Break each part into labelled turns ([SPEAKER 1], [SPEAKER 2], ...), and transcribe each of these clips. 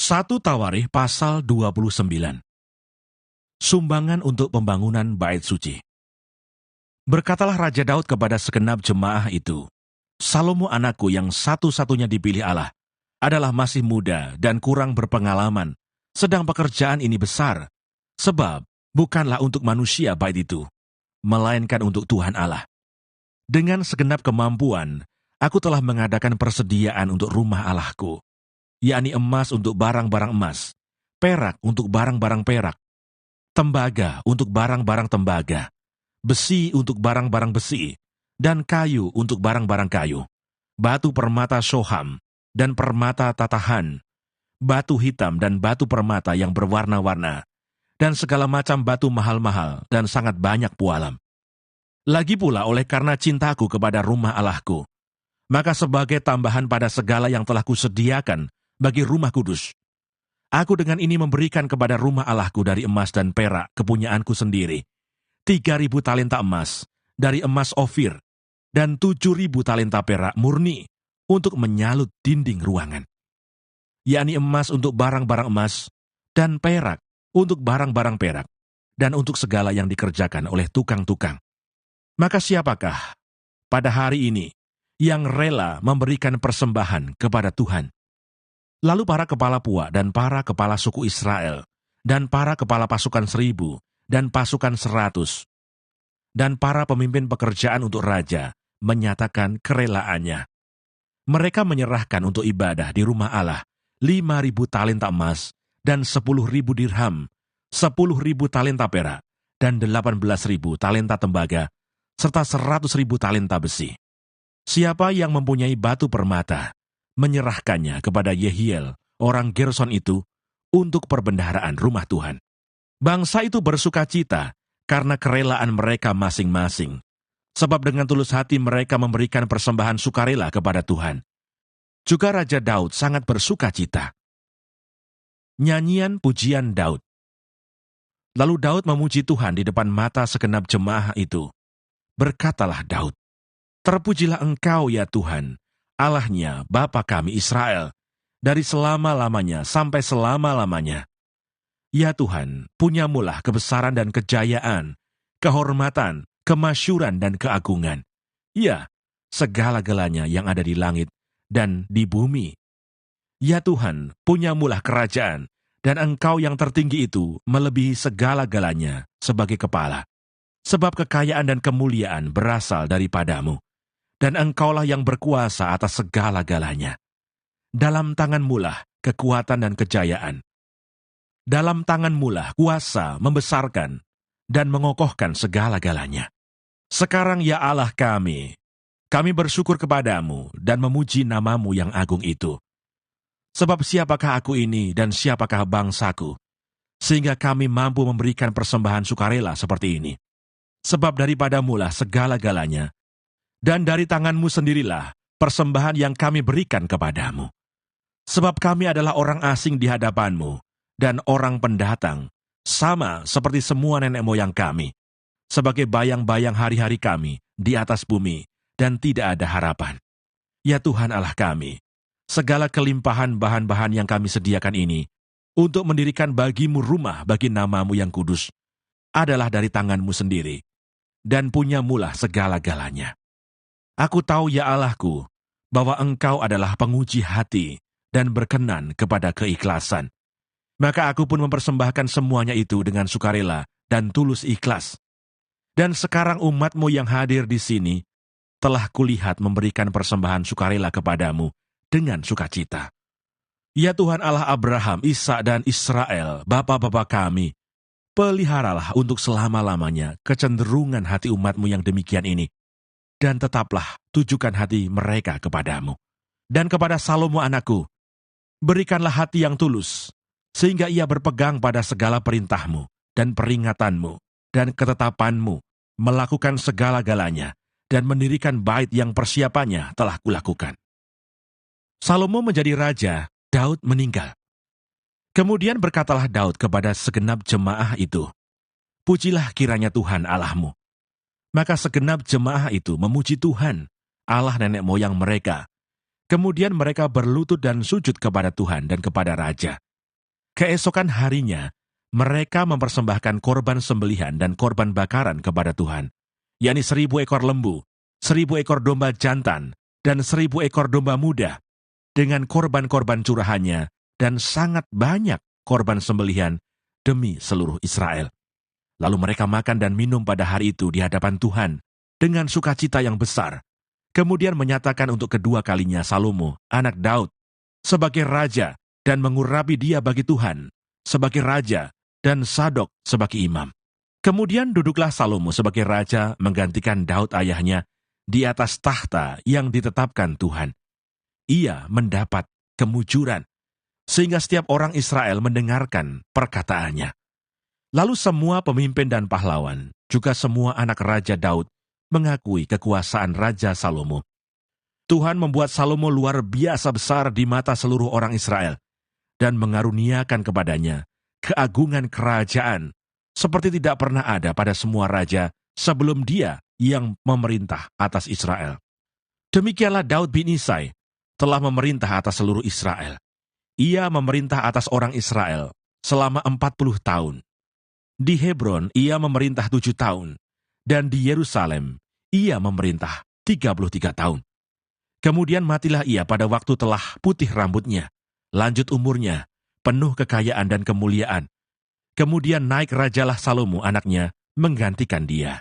[SPEAKER 1] 1 Tawarikh pasal 29. Sumbangan untuk pembangunan bait suci. Berkatalah Raja Daud kepada segenap jemaah itu, Salomo anakku yang satu-satunya dipilih Allah, adalah masih muda dan kurang berpengalaman, sedang pekerjaan ini besar, sebab bukanlah untuk manusia bait itu, melainkan untuk Tuhan Allah. Dengan segenap kemampuan, aku telah mengadakan persediaan untuk rumah Allahku, yakni emas untuk barang-barang emas, perak untuk barang-barang perak, tembaga untuk barang-barang tembaga, besi untuk barang-barang besi, dan kayu untuk barang-barang kayu, batu permata shoham dan permata tatahan, batu hitam dan batu permata yang berwarna-warna, dan segala macam batu mahal-mahal dan sangat banyak pualam. Lagi pula oleh karena cintaku kepada rumah Allahku, maka sebagai tambahan pada segala yang telah kusediakan bagi rumah kudus, aku dengan ini memberikan kepada rumah Allahku dari emas dan perak kepunyaanku sendiri, 3.000 talenta emas dari emas Ofir, dan 7.000 talenta perak murni untuk menyalut dinding ruangan, yakni emas untuk barang-barang emas, dan perak untuk barang-barang perak, dan untuk segala yang dikerjakan oleh tukang-tukang. Maka siapakah pada hari ini yang rela memberikan persembahan kepada Tuhan? Lalu para kepala puak dan para kepala suku Israel, dan para kepala pasukan 1.000 dan pasukan 100, dan para pemimpin pekerjaan untuk raja menyatakan kerelaannya. Mereka menyerahkan untuk ibadah di rumah Allah 5.000 talenta emas dan 10.000 dirham, 10.000 talenta perak, dan 18.000 talenta tembaga, serta 100.000 talenta besi. Siapa yang mempunyai batu permata, menyerahkannya kepada Yehiel, orang Gerson itu, untuk perbendaharaan rumah Tuhan. Bangsa itu bersukacita karena kerelaan mereka masing-masing, sebab dengan tulus hati mereka memberikan persembahan sukarela kepada Tuhan. Juga Raja Daud sangat bersukacita. Nyanyian pujian Daud. Lalu Daud memuji Tuhan di depan mata segenap jemaah itu. Berkatalah Daud, "Terpujilah Engkau ya Tuhan, Allahnya Bapa kami Israel, dari selama-lamanya sampai selama-lamanya. Ya Tuhan, punyamulah kebesaran dan kejayaan, kehormatan, kemasyuran dan keagungan. Ya, segala-galanya yang ada di langit dan di bumi. Ya Tuhan, punyamulah kerajaan, dan Engkau yang tertinggi itu melebihi segala-galanya sebagai kepala. Sebab kekayaan dan kemuliaan berasal daripadamu, dan Engkaulah yang berkuasa atas segala-galanya. Dalam tangan-Mulah kekuatan dan kejayaan. Dalam tangan-Mulah kuasa membesarkan dan mengokohkan segala-galanya. Sekarang ya Allah kami bersyukur kepadamu dan memuji nama-Mu yang agung itu. Sebab siapakah aku ini dan siapakah bangsaku, sehingga kami mampu memberikan persembahan sukarela seperti ini. Sebab daripadamu-lah segala-galanya, dan dari tangan-Mu sendirilah persembahan yang kami berikan kepadamu. Sebab kami adalah orang asing di hadapan-Mu, dan orang pendatang, sama seperti semua nenek moyang kami, sebagai bayang-bayang hari-hari kami di atas bumi, dan tidak ada harapan. Ya Tuhan Allah kami, segala kelimpahan bahan-bahan yang kami sediakan ini, untuk mendirikan bagi-Mu rumah bagi nama-Mu yang kudus, adalah dari tangan-Mu sendiri, dan punyamulah segala-galanya. Aku tahu ya Allahku, bahwa Engkau adalah penguji hati dan berkenan kepada keikhlasan. Maka aku pun mempersembahkan semuanya itu dengan sukarela dan tulus ikhlas. Dan sekarang umat-Mu yang hadir di sini telah kulihat memberikan persembahan sukarela kepadamu dengan sukacita. Ya Tuhan Allah Abraham, Ishak dan Israel, bapa-bapa kami, peliharalah untuk selama-lamanya kecenderungan hati umat-Mu yang demikian ini, dan tetaplah tujukan hati mereka kepadamu. Dan kepada Salomo anakku, berikanlah hati yang tulus, sehingga ia berpegang pada segala perintah-Mu, dan peringatan-Mu, dan ketetapan-Mu, melakukan segala-galanya, dan mendirikan bait yang persiapannya telah kulakukan." Salomo menjadi raja, Daud meninggal. Kemudian berkatalah Daud kepada segenap jemaah itu, "Pujilah kiranya Tuhan Allah-Mu." Maka segenap jemaah itu memuji Tuhan, Allah nenek moyang mereka. Kemudian mereka berlutut dan sujud kepada Tuhan dan kepada raja. Keesokan harinya, mereka mempersembahkan korban sembelihan dan korban bakaran kepada Tuhan, yakni 1.000 ekor lembu, 1.000 ekor domba jantan, dan 1.000 ekor domba muda, dengan korban-korban curahannya, dan sangat banyak korban sembelihan demi seluruh Israel. Lalu mereka makan dan minum pada hari itu di hadapan Tuhan, dengan sukacita yang besar. Kemudian menyatakan untuk kedua kalinya Salomo, anak Daud, sebagai raja, dan mengurapi dia bagi Tuhan, sebagai raja, dan Sadok sebagai imam. Kemudian duduklah Salomo sebagai raja menggantikan Daud ayahnya di atas tahta yang ditetapkan Tuhan. Ia mendapat kemujuran, sehingga setiap orang Israel mendengarkan perkataannya. Lalu semua pemimpin dan pahlawan, juga semua anak Raja Daud, mengakui kekuasaan Raja Salomo. Tuhan membuat Salomo luar biasa besar di mata seluruh orang Israel, dan mengaruniakan kepadanya keagungan kerajaan, seperti tidak pernah ada pada semua raja sebelum dia yang memerintah atas Israel. Demikianlah Daud bin Isai telah memerintah atas seluruh Israel. Ia memerintah atas orang Israel selama 40 tahun. Di Hebron ia memerintah 7 tahun, dan di Yerusalem ia memerintah 33 tahun. Kemudian matilah ia pada waktu telah putih rambutnya, lanjut umurnya, penuh kekayaan dan kemuliaan. Kemudian naik rajalah Salomo anaknya menggantikan dia.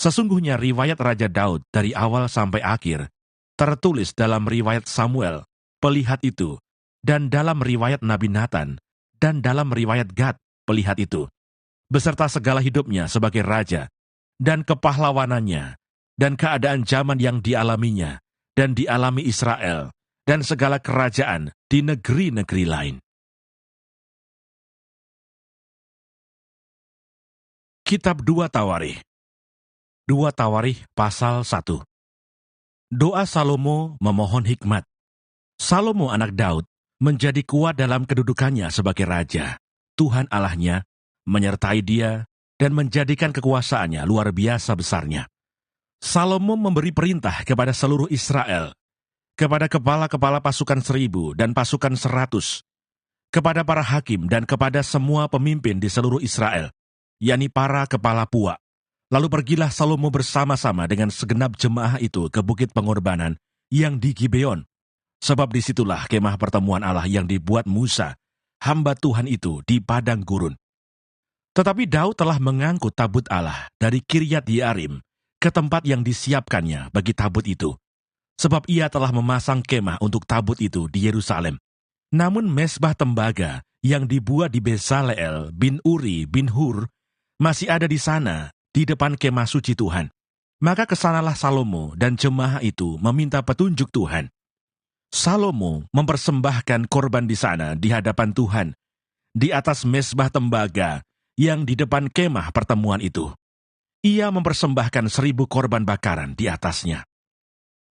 [SPEAKER 1] Sesungguhnya riwayat Raja Daud dari awal sampai akhir tertulis dalam riwayat Samuel, pelihat itu, dan dalam riwayat Nabi Nathan, dan dalam riwayat Gad, pelihat itu, beserta segala hidupnya sebagai raja, dan kepahlawanannya, dan keadaan zaman yang dialaminya, dan dialami Israel, dan segala kerajaan di negeri-negeri lain. Kitab 2 Tawarikh. 2 Tawarikh pasal 1. Doa Salomo memohon hikmat. Salomo anak Daud menjadi kuat dalam kedudukannya sebagai raja. Tuhan Allahnya menyertai dia dan menjadikan kekuasaannya luar biasa besarnya. Salomo memberi perintah kepada seluruh Israel, kepada kepala-kepala pasukan 1.000 dan pasukan 100, kepada para hakim dan kepada semua pemimpin di seluruh Israel, yakni para kepala puak. Lalu pergilah Salomo bersama-sama dengan segenap jemaah itu ke bukit pengorbanan yang di Gibeon, sebab disitulah kemah pertemuan Allah yang dibuat Musa, hamba Tuhan itu, di padang gurun. Tetapi Daud telah mengangkut tabut Allah dari Kiryat Yearim ke tempat yang disiapkannya bagi tabut itu, sebab ia telah memasang kemah untuk tabut itu di Yerusalem. Namun mezbah tembaga yang dibuat di Bezaleel bin Uri bin Hur masih ada di sana, di depan kemah suci Tuhan. Maka kesanalah Salomo dan jemaah itu meminta petunjuk Tuhan. Salomo mempersembahkan korban di sana di hadapan Tuhan, di atas mezbah tembaga yang di depan kemah pertemuan itu. Ia mempersembahkan 1.000 korban bakaran di atasnya.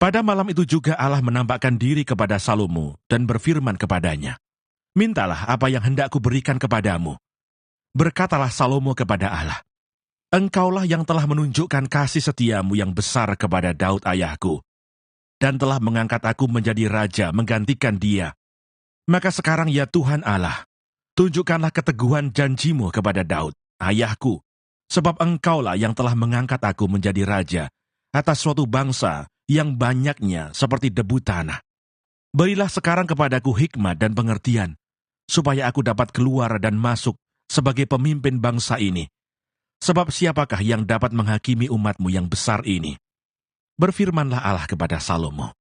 [SPEAKER 1] Pada malam itu juga Allah menampakkan diri kepada Salomo dan berfirman kepadanya, "Mintalah apa yang hendak kuberikan kepadamu." Berkatalah Salomo kepada Allah, "Engkaulah yang telah menunjukkan kasih setiamu yang besar kepada Daud ayahku, dan telah mengangkat aku menjadi raja menggantikan dia. Maka sekarang ya Tuhan Allah, tunjukkanlah keteguhan janjimu kepada Daud, ayahku, sebab engkaulah yang telah mengangkat aku menjadi raja atas suatu bangsa yang banyaknya seperti debu tanah. Berilah sekarang kepadaku hikmat dan pengertian, supaya aku dapat keluar dan masuk sebagai pemimpin bangsa ini. Sebab siapakah yang dapat menghakimi umatmu yang besar ini?" Berfirmanlah Allah kepada Salomo,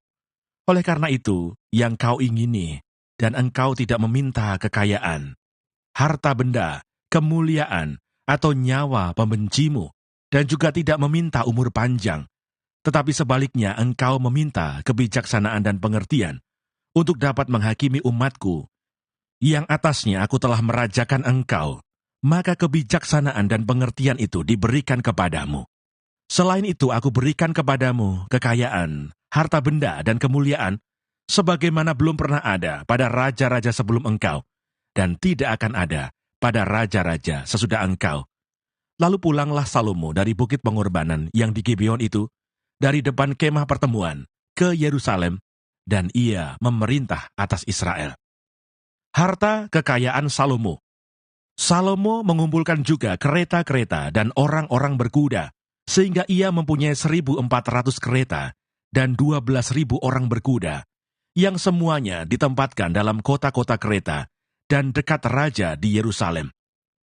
[SPEAKER 1] "Oleh karena itu, yang kau ingini, dan engkau tidak meminta kekayaan, harta benda, kemuliaan, atau nyawa pembencimu, dan juga tidak meminta umur panjang, tetapi sebaliknya engkau meminta kebijaksanaan dan pengertian, untuk dapat menghakimi umatku, yang atasnya aku telah merajakan engkau, maka kebijaksanaan dan pengertian itu diberikan kepadamu. Selain itu aku berikan kepadamu kekayaan, harta benda dan kemuliaan, sebagaimana belum pernah ada pada raja-raja sebelum engkau, dan tidak akan ada pada raja-raja sesudah engkau." Lalu pulanglah Salomo dari bukit pengorbanan yang di Gibeon itu, dari depan kemah pertemuan, ke Yerusalem, dan ia memerintah atas Israel. Harta kekayaan Salomo. Salomo mengumpulkan juga kereta-kereta dan orang-orang berkuda, sehingga ia mempunyai 1.400 kereta dan 12.000 orang berkuda, yang semuanya ditempatkan dalam kota-kota kereta dan dekat raja di Yerusalem.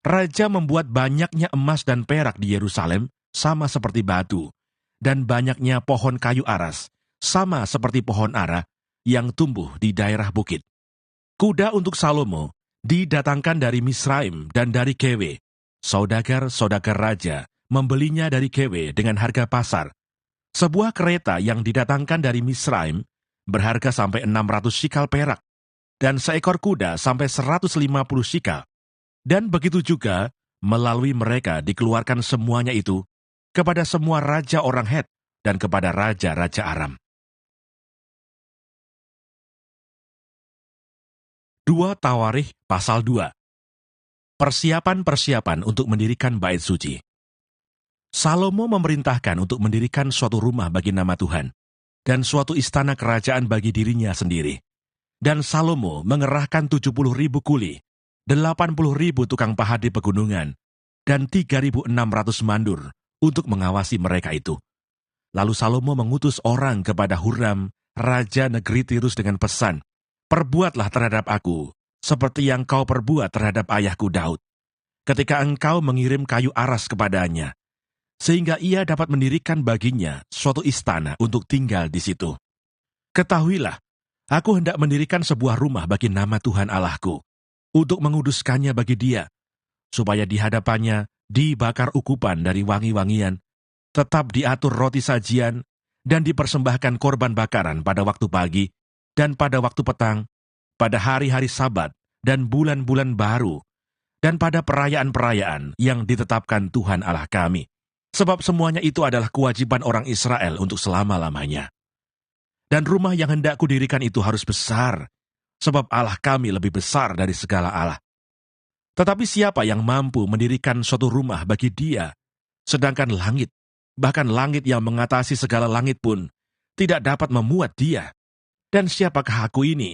[SPEAKER 1] Raja membuat banyaknya emas dan perak di Yerusalem sama seperti batu, dan banyaknya pohon kayu aras sama seperti pohon ara yang tumbuh di daerah bukit. Kuda untuk Salomo didatangkan dari Misraim dan dari Kewe. Saudagar-saudagar raja membelinya dari Kewe dengan harga pasar. Sebuah kereta yang didatangkan dari Misraim berharga sampai 600 sikal perak, dan seekor kuda sampai 150 sikal. Dan begitu juga, melalui mereka dikeluarkan semuanya itu kepada semua raja orang Het dan kepada raja-raja Aram. 2 Tawarikh pasal 2. Persiapan-persiapan untuk mendirikan bait suci. Salomo memerintahkan untuk mendirikan suatu rumah bagi nama Tuhan dan suatu istana kerajaan bagi dirinya sendiri. Dan Salomo mengerahkan 70.000 kuli, 80.000 tukang pahat di pegunungan, dan 3.600 mandur untuk mengawasi mereka itu. Lalu Salomo mengutus orang kepada Huram, raja negeri Tirus dengan pesan, "Perbuatlah terhadap aku, seperti yang kau perbuat terhadap ayahku Daud, ketika engkau mengirim kayu aras kepadanya, sehingga ia dapat mendirikan baginya suatu istana untuk tinggal di situ. Ketahuilah, aku hendak mendirikan sebuah rumah bagi nama Tuhan Allahku, untuk menguduskannya bagi dia, supaya di hadapannya dibakar ukupan dari wangi-wangian, tetap diatur roti sajian, dan dipersembahkan korban bakaran pada waktu pagi, dan pada waktu petang, pada hari-hari Sabat, dan bulan-bulan baru, dan pada perayaan-perayaan yang ditetapkan Tuhan Allah kami. Sebab semuanya itu adalah kewajiban orang Israel untuk selama-lamanya. Dan rumah yang hendak kudirikan itu harus besar, sebab Allah kami lebih besar dari segala Allah. Tetapi siapa yang mampu mendirikan suatu rumah bagi dia, sedangkan langit, bahkan langit yang mengatasi segala langit pun, tidak dapat memuat dia? Dan siapakah aku ini,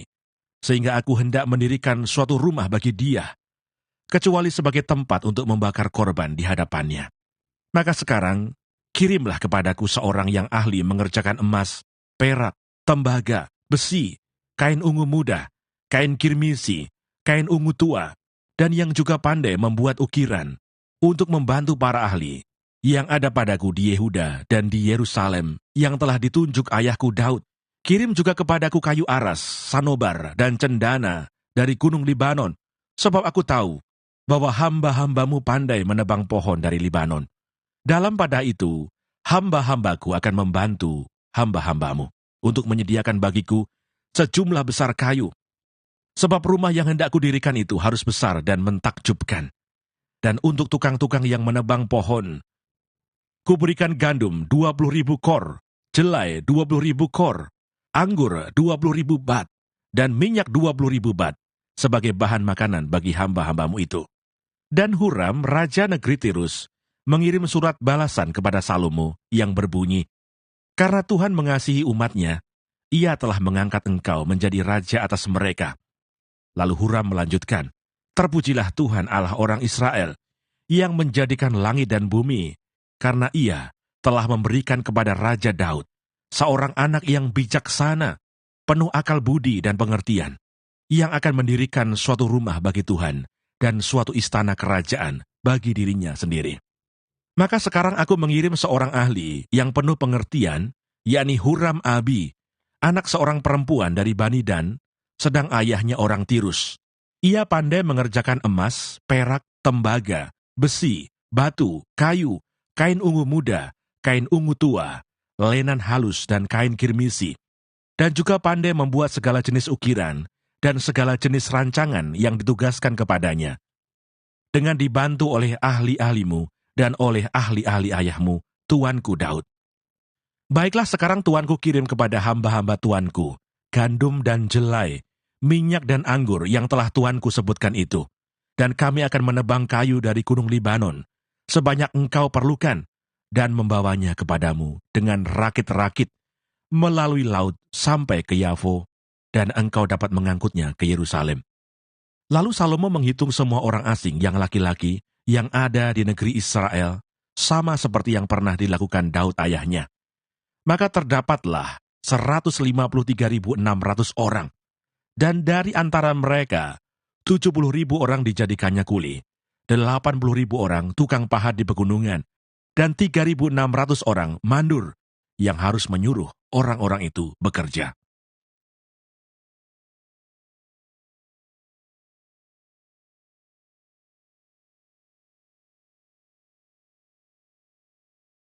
[SPEAKER 1] sehingga aku hendak mendirikan suatu rumah bagi dia, kecuali sebagai tempat untuk membakar korban di hadapannya? Maka sekarang, kirimlah kepadaku seorang yang ahli mengerjakan emas, perak, tembaga, besi, kain ungu muda, kain kirmisi, kain ungu tua, dan yang juga pandai membuat ukiran, untuk membantu para ahli yang ada padaku di Yehuda dan di Yerusalem, yang telah ditunjuk ayahku Daud. Kirim juga kepadaku kayu aras, sanobar, dan cendana dari gunung Libanon, sebab aku tahu bahwa hamba-hambamu pandai menebang pohon dari Libanon. Dalam pada itu, hamba-hambaku akan membantu hamba-hambamu untuk menyediakan bagiku sejumlah besar kayu. Sebab rumah yang hendak kudirikan itu harus besar dan mentakjubkan. Dan untuk tukang-tukang yang menebang pohon, kuberikan gandum 20.000 kor, jelai 20.000 kor, anggur 20.000 bat, dan minyak 20.000 bat, sebagai bahan makanan bagi hamba-hambamu itu. Dan Huram, raja negeri Tirus, mengirim surat balasan kepada Salomo yang berbunyi, "Karena Tuhan mengasihi umatnya, ia telah mengangkat engkau menjadi raja atas mereka." Lalu Huram melanjutkan, "Terpujilah Tuhan Allah orang Israel, yang menjadikan langit dan bumi, karena ia telah memberikan kepada Raja Daud seorang anak yang bijaksana, penuh akal budi dan pengertian, yang akan mendirikan suatu rumah bagi Tuhan dan suatu istana kerajaan bagi dirinya sendiri. Maka sekarang aku mengirim seorang ahli yang penuh pengertian, yakni Huram Abi, anak seorang perempuan dari Bani Dan, sedang ayahnya orang Tirus. Ia pandai mengerjakan emas, perak, tembaga, besi, batu, kayu, kain ungu muda, kain ungu tua, lenan halus dan kain kirmisi, dan juga pandai membuat segala jenis ukiran dan segala jenis rancangan yang ditugaskan kepadanya, dengan dibantu oleh ahli-ahlimu dan oleh ahli-ahli ayahmu, tuanku Daud. Baiklah sekarang tuanku kirim kepada hamba-hamba tuanku, gandum dan jelai, minyak dan anggur yang telah tuanku sebutkan itu, dan kami akan menebang kayu dari gunung Libanon, sebanyak engkau perlukan, dan membawanya kepadamu dengan rakit-rakit melalui laut sampai ke Yafo, dan engkau dapat mengangkutnya ke Yerusalem. Lalu Salomo menghitung semua orang asing yang laki-laki yang ada di negeri Israel, sama seperti yang pernah dilakukan Daud ayahnya. Maka terdapatlah 153.600 orang, dan dari antara mereka 70.000 orang dijadikannya kuli, 80.000 orang tukang pahat di pegunungan, dan 3.600 orang mandur yang harus menyuruh orang-orang itu bekerja.